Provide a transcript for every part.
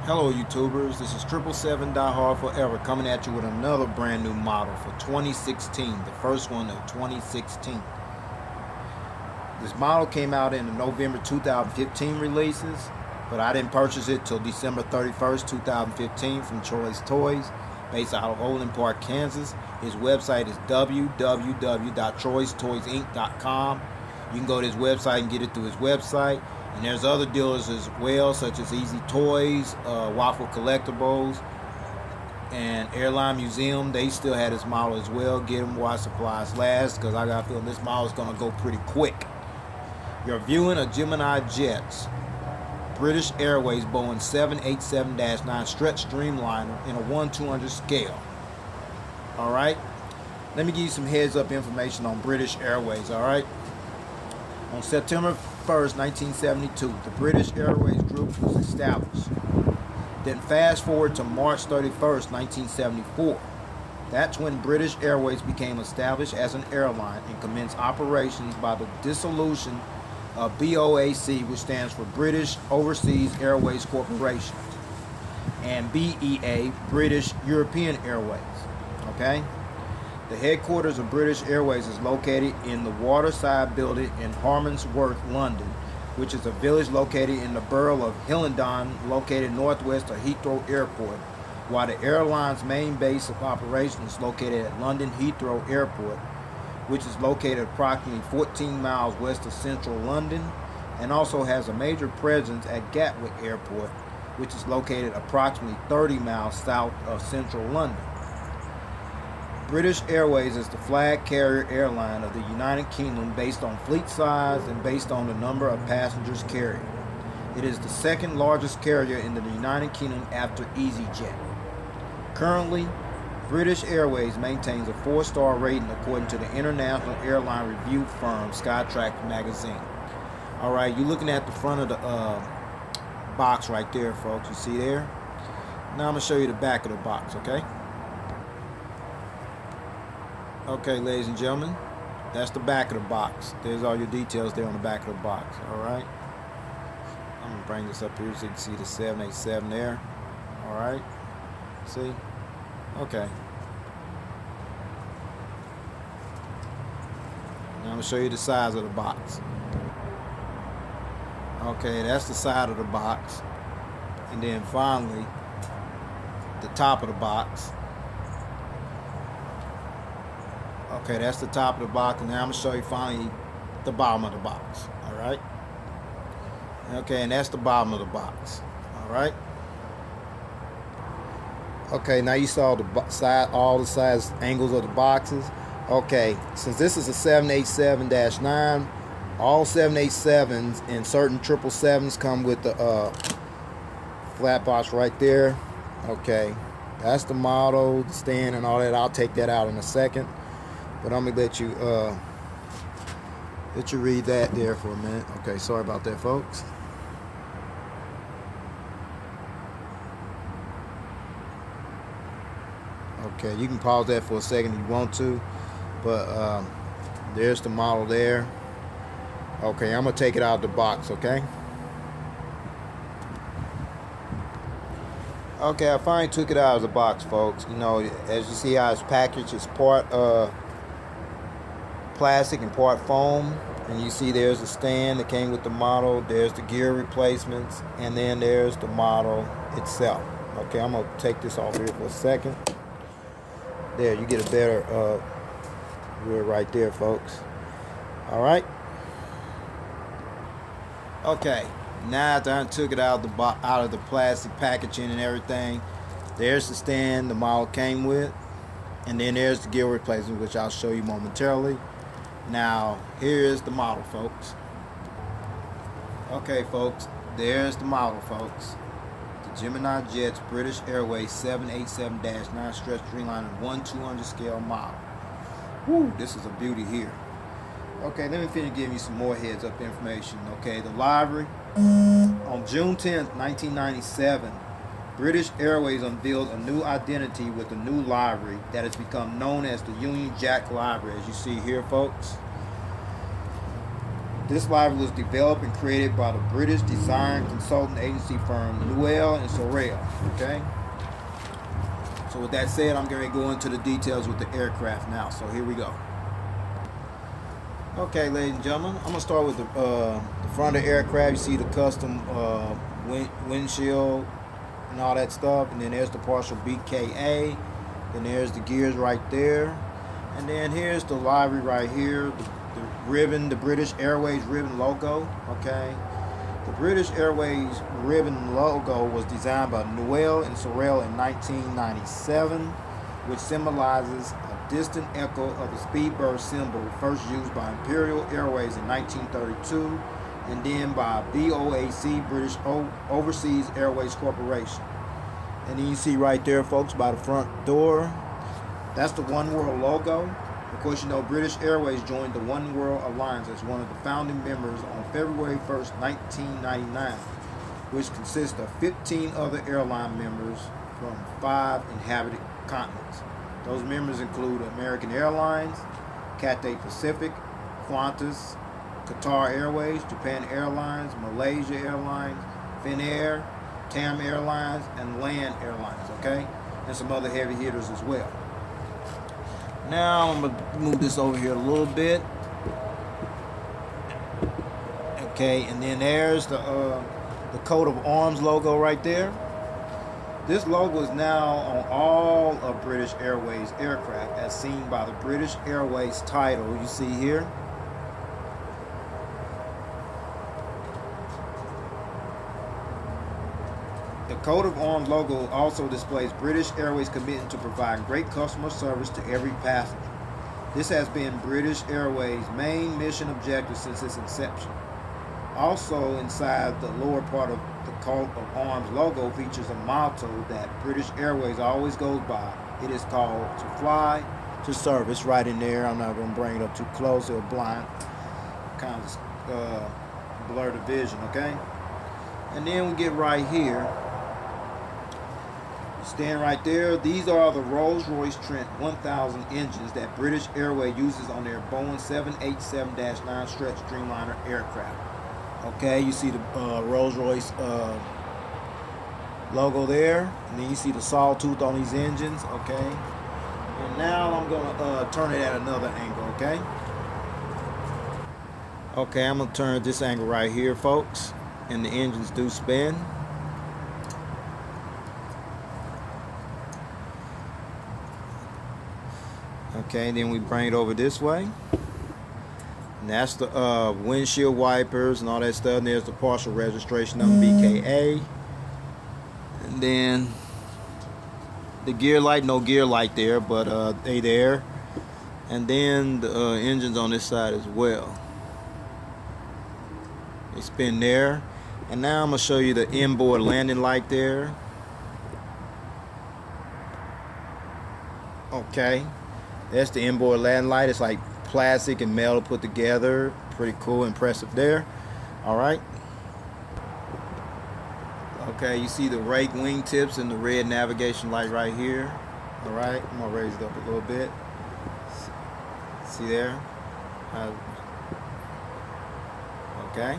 Hello YouTubers, this is 777 Die Hard Forever coming at you with another brand new model for 2016, the first one of 2016. This model came out in the November 2015 releases, but I didn't purchase it till December 31st, 2015 from Choice Toys, based out of Olin Park, Kansas. His website is www.choicetoysinc.com. You can go to his website and get it through his website. And there's other dealers as well, such as Easy Toys, Waffle Collectibles, and Airline Museum. They still had this model as well. Get them while supplies last, because I got a feeling this model is going to go pretty quick. You're viewing a Gemini Jets, British Airways Boeing 787-9 stretch Dreamliner in a 1/200 scale. Alright, let me give you some heads up information on British Airways. Alright, on September 1st, 1972, the British Airways Group was established. Then fast forward to March 31st, 1974. That's when British Airways became established as an airline and commenced operations by the dissolution of BOAC, which stands for British Overseas Airways Corporation, and BEA, British European Airways. Okay? The headquarters of British Airways is located in the Waterside Building in Harmondsworth, London, which is a village located in the borough of Hillingdon, located northwest of Heathrow Airport, while the airline's main base of operations is located at London Heathrow Airport, which is located approximately 14 miles west of central London, and also has a major presence at Gatwick Airport, which is located approximately 30 miles south of central London. British Airways is the flag carrier airline of the United Kingdom based on fleet size and based on the number of passengers carried. It is the second largest carrier in the United Kingdom after EasyJet. Currently, British Airways maintains a 4-star rating according to the international airline review firm Skytrax magazine. Alright, you're looking at the front of the box right there, folks. You see there? Now I'm going to show you the back of the box, okay? Okay, ladies and gentlemen, that's the back of the box. There's all your details there on the back of the box. Alright, I'm going to bring this up here so you can see the 787 there. Alright, see? Okay. Now I'm going to show you the size of the box. Okay, that's the side of the box. And then finally, the top of the box. Okay, that's the top of the box, and now I'm going to show you finally the bottom of the box. Alright? Okay, and that's the bottom of the box. Alright? Okay, now you saw the side, all the size angles of the boxes. Okay, since this is a 787-9, all 787s and certain 777s come with the flat box right there. Okay, that's the model, the stand, and all that. I'll take that out in a second. But I'm gonna let you read that there for a minute. Okay, sorry about that, folks. Okay, you can pause that for a second if you want to. But there's the model there. Okay, I'm gonna take it out of the box, okay? Okay, I finally took it out of the box, folks. You know, as you see how it's packaged, it's part plastic and part foam, and you see there's the stand that came with the model, there's the gear replacements, and then there's the model itself. Okay, I'm gonna take this off here for a second. There, you get a better view right there, folks. All right. Okay, now after I took it out of the plastic packaging and everything, there's the stand the model came with, and then there's the gear replacement, which I'll show you momentarily. Now, here's the model, folks. Okay, folks, there's the model, folks. The Gemini Jets British Airways 787-9 stretch Dreamliner 1/200 scale model. Woo, this is a beauty here. Okay, let me finish giving you some more heads up information. Okay, the livery. On June 10th, 1997, British Airways unveiled a new identity with a new livery that has become known as the Union Jack livery, as you see here, folks. This library was developed and created by the British design consulting agency firm Newell and Sorrell. Okay. So with that said, I'm going to go into the details with the aircraft now. So here we go. Okay, ladies and gentlemen, I'm going to start with the front of the aircraft. You see the custom windshield and all that stuff. And then there's the partial BKA. Then there's the gears right there. And then here's the livery right here. The ribbon, the British Airways ribbon logo. Okay. The British Airways ribbon logo was designed by Newell and Sorrell in 1997, which symbolizes a distant echo of the speedbird symbol first used by Imperial Airways in 1932 and then by BOAC, British Overseas Airways Corporation. And then you see right there, folks, by the front door, that's the One World logo. Of course, you know, British Airways joined the One World Alliance as one of the founding members on February 1st, 1999, which consists of 15 other airline members from 5 inhabited continents. Those members include American Airlines, Cathay Pacific, Qantas, Qatar Airways, Japan Airlines, Malaysia Airlines, Finnair, TAM Airlines, and Land Airlines, okay? And some other heavy hitters as well. Now I'm going to move this over here a little bit. Okay, and then there's the coat of arms logo right there. This logo is now on all of British Airways aircraft as seen by the British Airways title you see here. The coat of arms logo also displays British Airways' commitment to provide great customer service to every passenger. This has been British Airways' main mission objective since its inception. Also inside the lower part of the coat of arms logo features a motto that British Airways always goes by. It is called "To Fly, to Serve." It's right in there. I'm not going to bring it up too close. It'll blind, kind of blur the vision, okay? And then we get right here. Stand right there. These are the Rolls-Royce Trent 1000 engines that British Airways uses on their Boeing 787-9 stretch Dreamliner aircraft. Okay, you see the Rolls-Royce logo there, and then you see the sawtooth on these engines. Okay, and now I'm gonna turn it at another angle. Okay. Okay, I'm gonna turn this angle right here, folks, and the engines do spin. Okay, then we bring it over this way. And that's the windshield wipers and all that stuff. And there's the partial registration number, BKA. And then the gear light, no gear light there, but they there. And then the engines on this side as well. They spin there. And now I'm going to show you the inboard landing light there. Okay. That's the inboard landing light. It's like plastic and metal put together. Pretty cool, impressive there. Alright. Okay, you see the rake wingtips and the red navigation light right here. Alright, I'm going to raise it up a little bit. See there? Okay.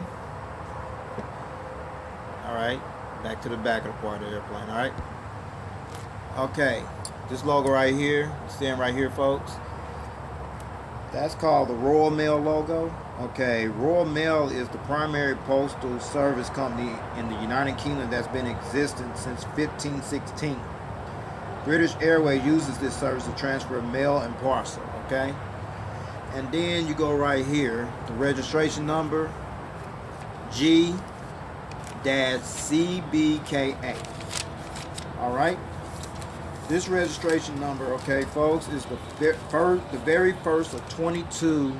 Alright, back to the back of the part of the airplane. Alright. Okay. This logo right here, stand right here, folks. That's called the Royal Mail logo. Okay, Royal Mail is the primary postal service company in the United Kingdom that's been existing since 1516. British Airways uses this service to transfer mail and parcel, okay? And then you go right here, the registration number, G-ZBKA. All right? This registration number, okay, folks, is the very first of 22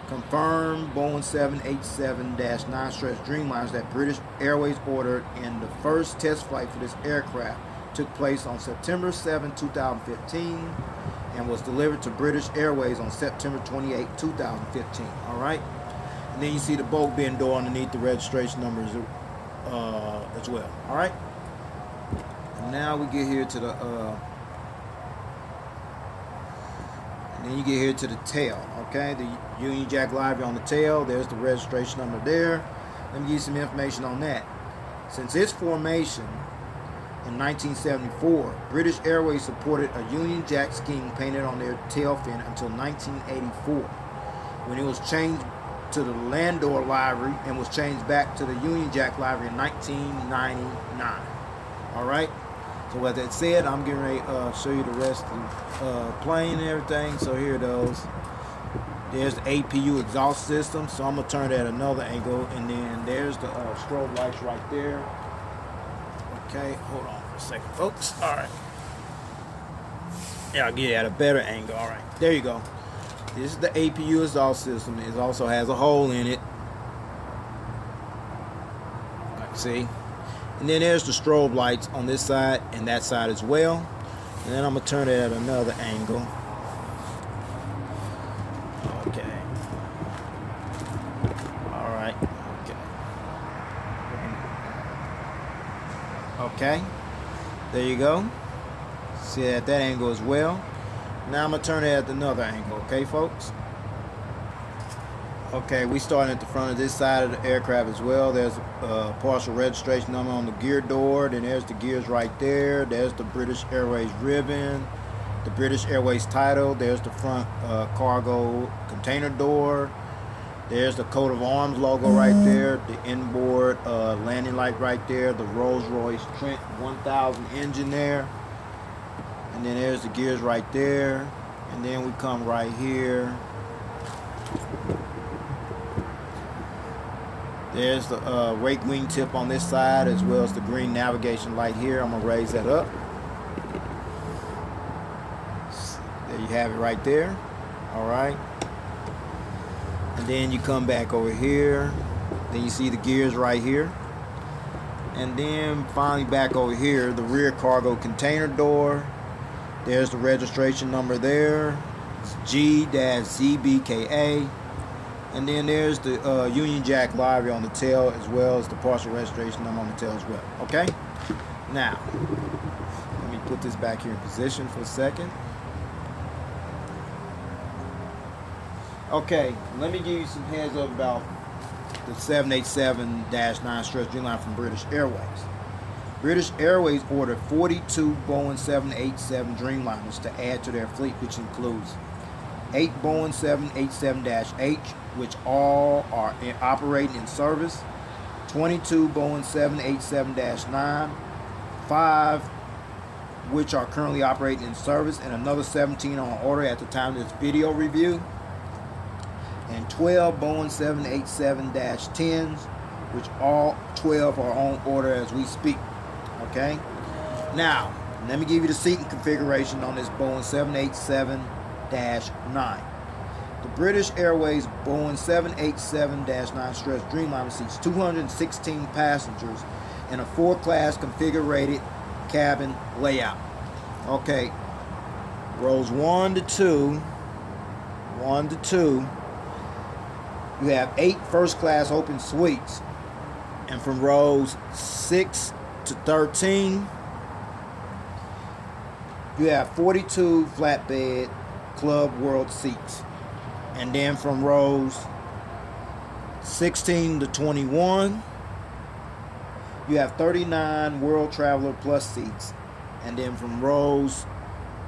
confirmed Boeing 787-9 stretch Dreamliners that British Airways ordered, and the first test flight for this aircraft took place on September 7, 2015, and was delivered to British Airways on September 28, 2015. All right, and then you see the boat bin door underneath the registration numbers as well. All right. Now we get here to the And then you get here to the tail, okay? The Union Jack livery on the tail. There's the registration number there. Let me give you some information on that. Since its formation in 1974, British Airways supported a Union Jack scheme painted on their tail fin until 1984, when it was changed to the Landor livery and was changed back to the Union Jack livery in 1999. All right. So with that said, I'm getting ready to show you the rest of the plane and everything. So here it goes. There's the Apu Exhaust System. So I'm going to turn that at another angle. And then there's the strobe lights right there. Okay, hold on for a second, folks. All right. Yeah, I'll get it at a better angle. All right, there you go. This is the Apu Exhaust System. It also has a hole in it. See? And then there's the strobe lights on this side and that side as well. And then I'm going to turn it at another angle. Okay. Alright. Okay. There you go. See it at that angle as well. Now I'm going to turn it at another angle. Okay, folks? Okay, we starting at the front of this side of the aircraft as well. There's a partial registration number on the gear door. Then there's the gears right there. There's the British Airways ribbon, the British Airways title. There's the front cargo container door. There's the coat of arms logo right there. The inboard landing light right there. The Rolls-Royce Trent 1000 engine there. And then there's the gears right there. And then we come right here. There's the wake wing tip on this side, as well as the green navigation light here. I'm going to raise that up. There you have it right there. All right. And then you come back over here. Then you see the gears right here. And then finally back over here, the rear cargo container door. There's the registration number there. It's G-ZBKA. And then there's the Union Jack livery on the tail, as well as the partial registration number on the tail as well. Okay? Now, let me put this back here in position for a second. Okay, let me give you some heads up about the 787-9 stretch Dreamliner from British Airways. British Airways ordered 42 Boeing 787 Dreamliners to add to their fleet, which includes 8 Boeing 787-H, which all are operating in service, 22 Boeing 787-9, 5 which are currently operating in service, and another 17 on order at the time of this video review, and 12 Boeing 787-10s, which all 12 are on order as we speak. Okay? Now, let me give you the seating configuration on this Boeing 787-9. The British Airways Boeing 787-9 stretch Dreamliner seats 216 passengers in a 4-class configured cabin layout. Okay, rows 1 to 2, you have 8 first-class open suites, and from rows 6 to 13, you have 42 flatbed Club World seats. And then from rows 16 to 21, you have 39 World Traveler Plus seats. And then from rows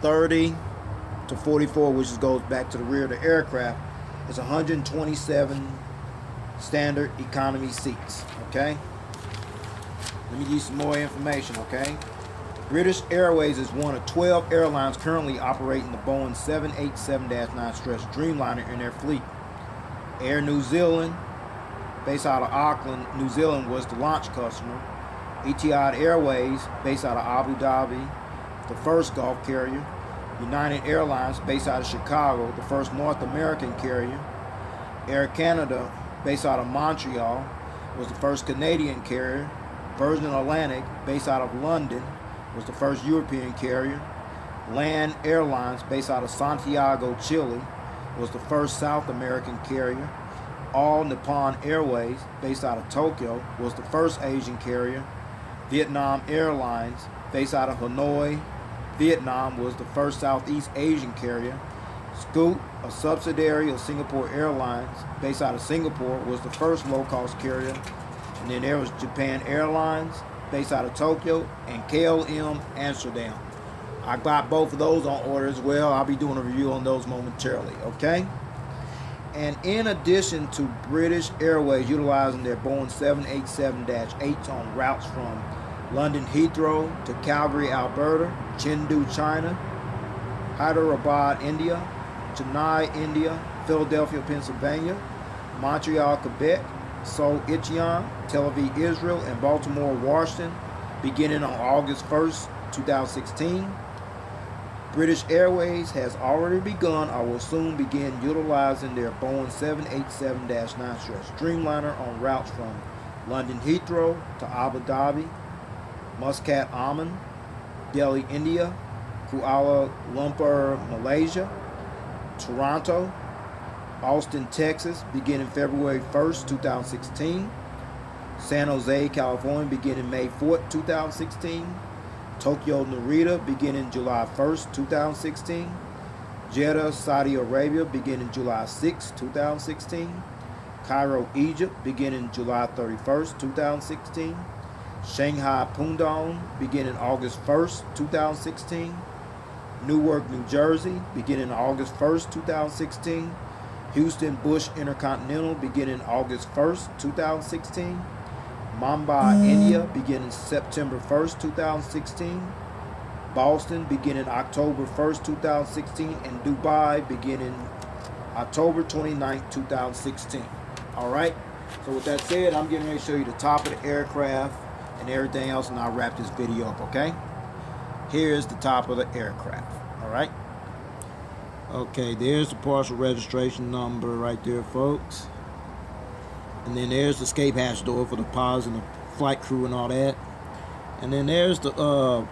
30 to 44, which goes back to the rear of the aircraft, is 127 standard economy seats. Okay? Let me give you some more information, okay? British Airways is one of 12 airlines currently operating the Boeing 787-9 stretch Dreamliner in their fleet. Air New Zealand, based out of Auckland, New Zealand, was the launch customer. Etihad Airways, based out of Abu Dhabi, the first Gulf carrier. United Airlines, based out of Chicago, the first North American carrier. Air Canada, based out of Montreal, was the first Canadian carrier. Virgin Atlantic, based out of London, was the first European carrier. Land Airlines, based out of Santiago, Chile, was the first South American carrier. All Nippon Airways, based out of Tokyo, was the first Asian carrier. Vietnam Airlines, based out of Hanoi, Vietnam, was the first Southeast Asian carrier. Scoot, a subsidiary of Singapore Airlines, based out of Singapore, was the first low-cost carrier. And then there was Japan Airlines, based out of Tokyo, and KLM Amsterdam. I got both of those on order as well. I'll be doing a review on those momentarily, okay? And in addition to British Airways utilizing their Boeing 787-8s on routes from London Heathrow to Calgary, Alberta, Chengdu, China, Hyderabad, India, Chennai, India, Philadelphia, Pennsylvania, Montreal, Quebec, Seoul, Incheon, Tel Aviv, Israel, and Baltimore, Washington, beginning on August 1st, 2016. British Airways has already begun or will soon begin utilizing their Boeing 787-9 Dreamliner on routes from London Heathrow to Abu Dhabi, Muscat, Oman, Delhi, India, Kuala Lumpur, Malaysia, Toronto, Austin, Texas, beginning February 1st, 2016, San Jose, California, beginning May 4th, 2016, Tokyo, Narita, beginning July 1st, 2016, Jeddah, Saudi Arabia, beginning July 6th, 2016, Cairo, Egypt, beginning July 31st, 2016, Shanghai, Pudong, beginning August 1st, 2016, Newark, New Jersey, beginning August 1st, 2016, Houston Bush Intercontinental, beginning August 1st, 2016, Mumbai, India, beginning September 1st, 2016, Boston, beginning October 1st, 2016, and Dubai, beginning October 29th, 2016. All right, so with that said, I'm getting ready to show you the top of the aircraft and everything else, and I'll wrap this video up, okay? Here's the top of the aircraft, all right? Okay, there's the partial registration number right there, folks. And then there's the escape hatch door for the pilots and the flight crew and all that. And then there's the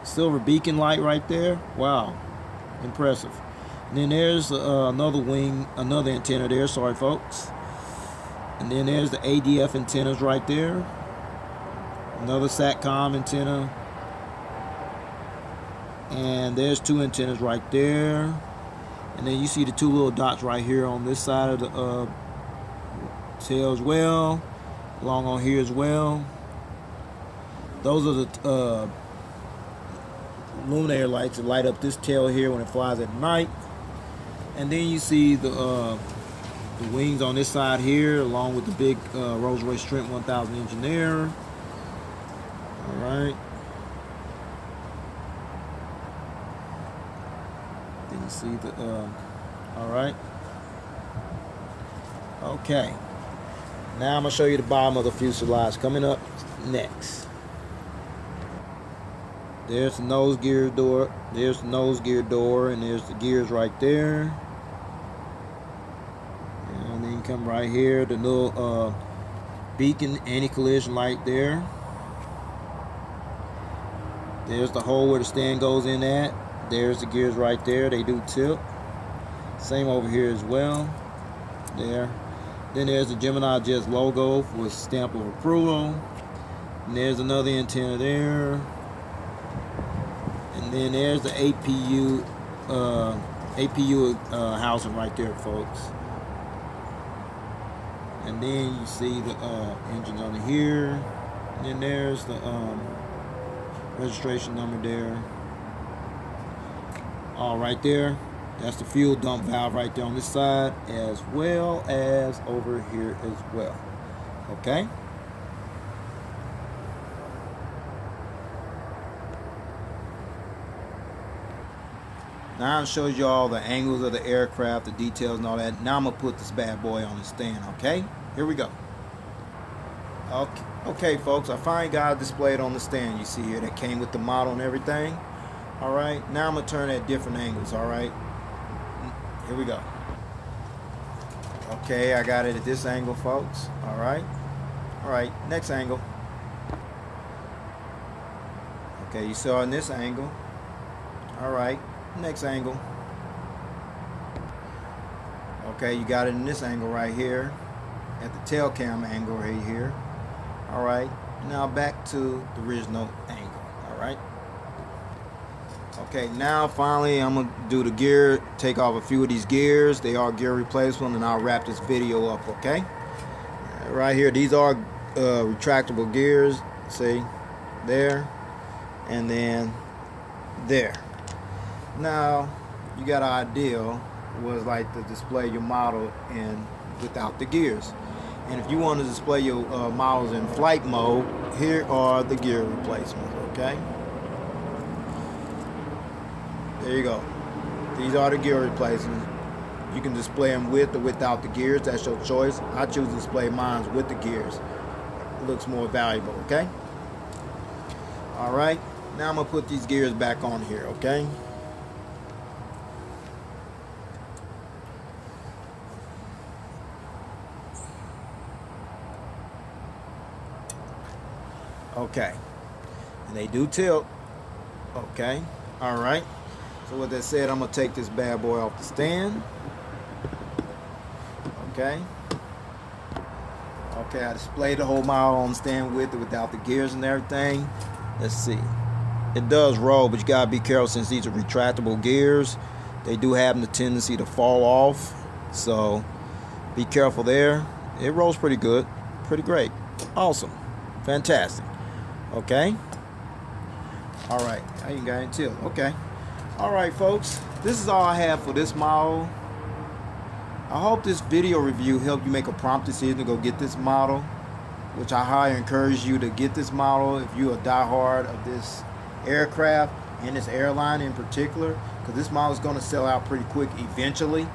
silver beacon light right there. Wow, impressive. And then there's another wing, another antenna there. Sorry, folks. And then there's the ADF antennas right there. Another SATCOM antenna. And there's two antennas right there. And then you see the two little dots right here on this side of the tail as well, along on here as well. Those are the luminaire lights that light up this tail here when it flies at night. And then you see the wings on this side here, along with the big Rolls-Royce Trent 1000 Engineer. All right. Then you see the all right. Okay. Now I'm going to show you the bottom of the fuselage coming up next. There's the nose gear door. There's the nose gear door, and there's the gears right there. And then you come right here, the little beacon anti-collision light there. There's the hole where the stand goes in at. There's the gears right there. They do tip. Same over here as well. There. Then there's the Gemini Jets logo with stamp of approval. And there's another antenna there. And then there's the APU housing right there, folks. And then you see the engine under here. And then there's the registration number there. All right there. That's the fuel dump valve right there on this side, as well as over here as well. Okay. Now it shows you all the angles of the aircraft, the details and all that. Now I'm going to put this bad boy on the stand, okay? Here we go. Okay, folks, I finally got it displayed on the stand. You see here, that came with the model and everything. All right, now I'm going to turn at different angles, all right? Here we go. Okay, I got it at this angle, folks. All right. All right, next angle. Okay, you saw in this angle. All right, next angle. Okay, you got it in this angle right here, at the tail cam angle right here. All right, now back to the original angle. All right. Okay, now finally I'm gonna do the gear, take off a few of these gears. They are gear replacement, and I'll wrap this video up. Okay, right here, these are retractable gears. See, there, and then there. Now you got an idea was like to display your model in without the gears. And if you want to display your models in flight mode, here are the gear replacements. Okay, there you go. These are the gear replacements. You can display them with or without the gears. That's your choice. I choose to display mine with the gears. It looks more valuable. Okay. All right. Now I'm gonna put these gears back on here. Okay. Okay, and they do tilt. Okay, all right. So with that said, I'm gonna take this bad boy off the stand. Okay. Okay, I displayed the whole model on the stand with it without the gears and everything. Let's see. It does roll, but you gotta be careful since these are retractable gears. They do have the tendency to fall off, so be careful there. It rolls pretty good, pretty great, awesome, fantastic. Okay. All right. I ain't got any tilt. Okay. All right, folks. This is all I have for this model. I hope this video review helped you make a prompt decision to go get this model, which I highly encourage you to get this model if you're a diehard of this aircraft and this airline in particular, because this model is going to sell out pretty quick eventually.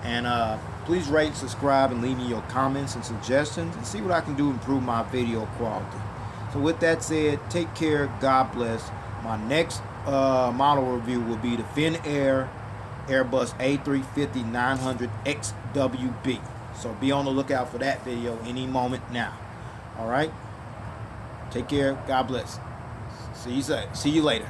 And please rate, subscribe, and leave me your comments and suggestions, and see what I can do to improve my video quality. So with that said, take care, God bless. My next model review will be the Finnair Airbus A350-900 XWB. So be on the lookout for that video any moment now. All right? Take care, God bless. See you later.